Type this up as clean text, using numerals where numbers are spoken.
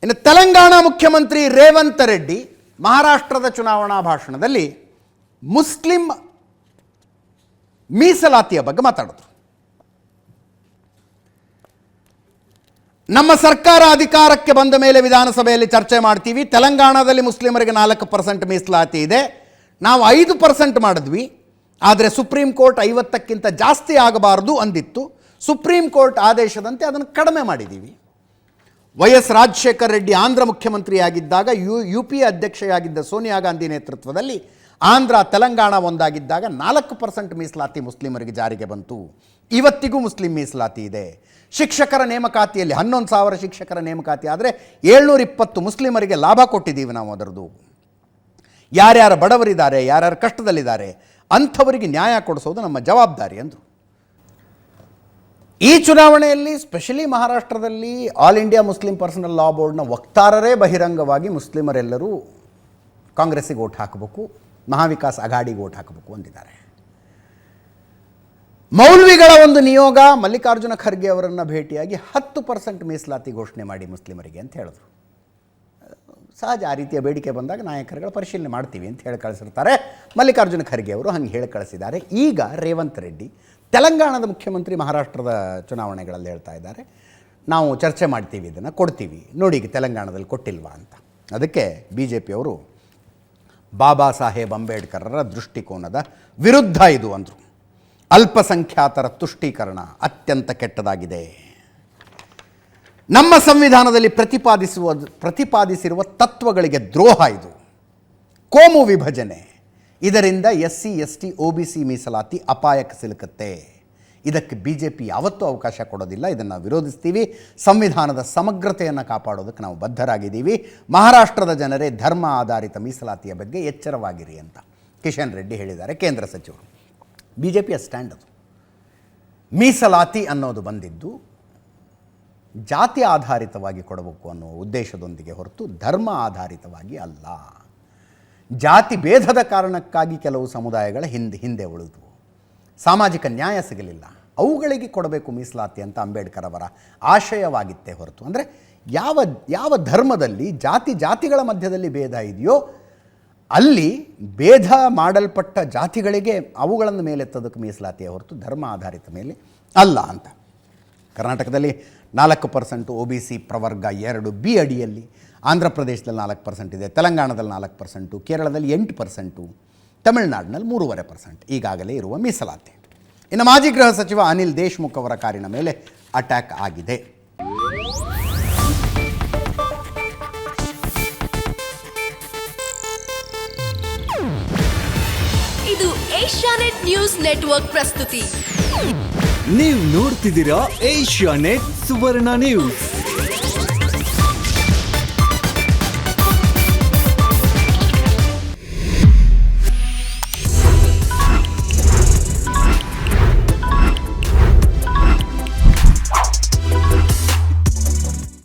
ಇನ್ನು ತೆಲಂಗಾಣ ಮುಖ್ಯಮಂತ್ರಿ ರೇವಂತ್ ರೆಡ್ಡಿ ಮಹಾರಾಷ್ಟ್ರದ ಚುನಾವಣಾ ಭಾಷಣದಲ್ಲಿ ಮುಸ್ಲಿಂ ಮೀಸಲಾತಿಯ ಬಗ್ಗೆ ಮಾತಾಡಿದ್ರು. ನಮ್ಮ ಸರ್ಕಾರ ಅಧಿಕಾರಕ್ಕೆ ಬಂದ ಮೇಲೆ ವಿಧಾನಸಭೆಯಲ್ಲಿ ಚರ್ಚೆ ಮಾಡ್ತೀವಿ. ತೆಲಂಗಾಣದಲ್ಲಿ ಮುಸ್ಲಿಮರಿಗೆ 4% ಮೀಸಲಾತಿ ಇದೆ, ನಾವು 5% ಮಾಡಿದ್ವಿ. ಆದರೆ ಸುಪ್ರೀಂ ಕೋರ್ಟ್ 50ಕ್ಕಿಂತ ಜಾಸ್ತಿ ಆಗಬಾರದು ಅಂದಿತ್ತು. ಸುಪ್ರೀಂ ಕೋರ್ಟ್ ಆದೇಶದಂತೆ ಅದನ್ನು ಕಡಿಮೆ ಮಾಡಿದ್ದೀವಿ. ವೈಎಸ್ ರಾಜಶೇಖರ್ ರೆಡ್ಡಿ ಆಂಧ್ರ ಮುಖ್ಯಮಂತ್ರಿಯಾಗಿದ್ದಾಗ UPA ಅಧ್ಯಕ್ಷೆಯಾಗಿದ್ದ ಸೋನಿಯಾ ಗಾಂಧಿ ನೇತೃತ್ವದಲ್ಲಿ ಆಂಧ್ರ ತೆಲಂಗಾಣ ಒಂದಾಗಿದ್ದಾಗ 4% ಮೀಸಲಾತಿ ಮುಸ್ಲಿಮರಿಗೆ ಜಾರಿಗೆ ಬಂತು. ಇವತ್ತಿಗೂ ಮುಸ್ಲಿಂ ಮೀಸಲಾತಿ ಇದೆ. ಶಿಕ್ಷಕರ ನೇಮಕಾತಿಯಲ್ಲಿ 11,000 ಶಿಕ್ಷಕರ ನೇಮಕಾತಿ ಆದರೆ 720 ಮುಸ್ಲಿಮರಿಗೆ ಲಾಭ ಕೊಟ್ಟಿದ್ದೀವಿ ನಾವು. ಅದರದ್ದು ಯಾರ್ಯಾರು ಬಡವರಿದ್ದಾರೆ, ಯಾರ್ಯಾರು ಕಷ್ಟದಲ್ಲಿದ್ದಾರೆ ಅಂಥವರಿಗೆ ನ್ಯಾಯ ಕೊಡಿಸೋದು ನಮ್ಮ ಜವಾಬ್ದಾರಿ ಅಂದರು. ಈ ಚುನಾವಣೆಯಲ್ಲಿ ಸ್ಪೆಷಲಿ ಮಹಾರಾಷ್ಟ್ರದಲ್ಲಿ all India Muslim personal law ಬೋರ್ಡ್ನ ವಕ್ತಾರರೇ ಬಹಿರಂಗವಾಗಿ ಮುಸ್ಲಿಮರೆಲ್ಲರೂ ಕಾಂಗ್ರೆಸ್ಸಿಗೆ ಓಟ್ ಹಾಕಬೇಕು, ಮಹಾವಿಕಾಸ್ ಅಘಾಡಿಗೆ ಓಟ್ ಹಾಕಬೇಕು ಅಂದಿದ್ದಾರೆ. ಮೌಲ್ವಿಗಳ ಒಂದು ನಿಯೋಗ ಮಲ್ಲಿಕಾರ್ಜುನ ಖರ್ಗೆ ಅವರನ್ನು ಭೇಟಿಯಾಗಿ 10% ಮೀಸಲಾತಿ ಘೋಷಣೆ ಮಾಡಿ ಮುಸ್ಲಿಮರಿಗೆ ಅಂತ ಹೇಳಿದ್ರು. ಸಹಜ, ಆ ರೀತಿಯ ಬೇಡಿಕೆ ಬಂದಾಗ ನಾಯಕರುಗಳು ಪರಿಶೀಲನೆ ಮಾಡ್ತೀವಿ ಅಂತ ಹೇಳಿ ಕಳಿಸಿರ್ತಾರೆ. ಮಲ್ಲಿಕಾರ್ಜುನ ಖರ್ಗೆ ಅವರು ಹಂಗೆ ಹೇಳಿ ಕಳಿಸಿದ್ದಾರೆ. ಈಗ ರೇವಂತ್ ರೆಡ್ಡಿ ತೆಲಂಗಾಣದ ಮುಖ್ಯಮಂತ್ರಿ ಮಹಾರಾಷ್ಟ್ರದ ಚುನಾವಣೆಗಳಲ್ಲಿ ಹೇಳ್ತಾ ಇದ್ದಾರೆ, ನಾವು ಚರ್ಚೆ ಮಾಡ್ತೀವಿ, ಇದನ್ನು ಕೊಡ್ತೀವಿ, ನೋಡಿ ಈಗ ತೆಲಂಗಾಣದಲ್ಲಿ ಕೊಟ್ಟಿಲ್ವಾ ಅಂತ. ಅದಕ್ಕೆ BJPಯವರು ಬಾಬಾ ಸಾಹೇಬ್ ಅಂಬೇಡ್ಕರರ ದೃಷ್ಟಿಕೋನದ ವಿರುದ್ಧ ಇದು ಅಂದರು. ಅಲ್ಪಸಂಖ್ಯಾತರ ತುಷ್ಟೀಕರಣ ಅತ್ಯಂತ ಕೆಟ್ಟದಾಗಿದೆ. ನಮ್ಮ ಸಂವಿಧಾನದಲ್ಲಿ ಪ್ರತಿಪಾದಿಸಿರುವ ತತ್ವಗಳಿಗೆ ದ್ರೋಹ ಇದು. ಕೋಮು ವಿಭಜನೆ, ಇದರಿಂದ SC ST OBC ಮೀಸಲಾತಿ ಅಪಾಯಕ್ಕೆ ಸಿಲುಕುತ್ತೆ. ಇದಕ್ಕೆ BJP ಯಾವತ್ತೂ ಅವಕಾಶ ಕೊಡೋದಿಲ್ಲ. ಇದನ್ನು ವಿರೋಧಿಸ್ತೀವಿ. ಸಂವಿಧಾನದ ಸಮಗ್ರತೆಯನ್ನು ಕಾಪಾಡೋದಕ್ಕೆ ನಾವು ಬದ್ಧರಾಗಿದ್ದೀವಿ. ಮಹಾರಾಷ್ಟ್ರದ ಜನರೇ ಧರ್ಮ ಆಧಾರಿತ ಮೀಸಲಾತಿಯ ಬಗ್ಗೆ ಎಚ್ಚರವಾಗಿರಿ ಅಂತ ಕಿಶನ್ ರೆಡ್ಡಿ ಹೇಳಿದ್ದಾರೆ, ಕೇಂದ್ರ ಸಚಿವರು. BJPಯ ಸ್ಟ್ಯಾಂಡ್ ಅದು. ಮೀಸಲಾತಿ ಅನ್ನೋದು ಬಂದಿದ್ದು ಜಾತಿ ಆಧಾರಿತವಾಗಿ ಕೊಡಬೇಕು ಅನ್ನೋ ಉದ್ದೇಶದೊಂದಿಗೆ ಹೊರತು ಧರ್ಮ ಆಧಾರಿತವಾಗಿ ಅಲ್ಲ. ಜಾತಿ ಭೇದದ ಕಾರಣಕ್ಕಾಗಿ ಕೆಲವು ಸಮುದಾಯಗಳ ಹಿಂದೆ ಉಳಿದವು, ಸಾಮಾಜಿಕ ನ್ಯಾಯ ಸಿಗಲಿಲ್ಲ, ಅವುಗಳಿಗೆ ಕೊಡಬೇಕು ಮೀಸಲಾತಿ ಅಂತ ಅಂಬೇಡ್ಕರ್ ಅವರ ಆಶಯವಾಗಿತ್ತೇ ಹೊರತು, ಅಂದರೆ ಯಾವ ಧರ್ಮದಲ್ಲಿ ಜಾತಿಗಳ ಮಧ್ಯದಲ್ಲಿ ಭೇದ ಇದೆಯೋ ಅಲ್ಲಿ ಭೇದ ಮಾಡಲ್ಪಟ್ಟ ಜಾತಿಗಳಿಗೆ ಅವುಗಳನ್ನು ಮೇಲೆತ್ತೋದಕ್ಕೆ ಮೀಸಲಾತಿಯ ಹೊರತು ಧರ್ಮ ಆಧಾರಿತ ಮೇಲೆ ಅಲ್ಲ ಅಂತ. ಕರ್ನಾಟಕದಲ್ಲಿ 4% OBC ಪ್ರವರ್ಗ 2B ಅಡಿಯಲ್ಲಿ, ಆಂಧ್ರ ಪ್ರದೇಶದಲ್ಲಿ 4% ಇದೆ, ತೆಲಂಗಾಣದಲ್ಲಿ 4%, ಕೇರಳದಲ್ಲಿ 8%, ತಮಿಳುನಾಡಿನಲ್ಲಿ 3.5% ಈಗಾಗಲೇ ಇರುವ ಮೀಸಲಾತಿ. ಇನ್ನು ಮಾಜಿ ಗೃಹ ಸಚಿವ ಅನಿಲ್ ದೇಶ್ಮುಖ್ ಅವರ ಕಾರಿನ ಮೇಲೆ ಅಟ್ಯಾಕ್ ಆಗಿದೆ. ಇದು ಏಷ್ಯಾನೆಟ್ ನ್ಯೂಸ್ ನೆಟ್ವರ್ಕ್ ಪ್ರಸ್ತುತಿ. ನೀವು ನೋಡ್ತಿದ್ದೀರಾ ಏಷ್ಯಾನೆಟ್ ಸುವರ್ಣ ನ್ಯೂಸ್.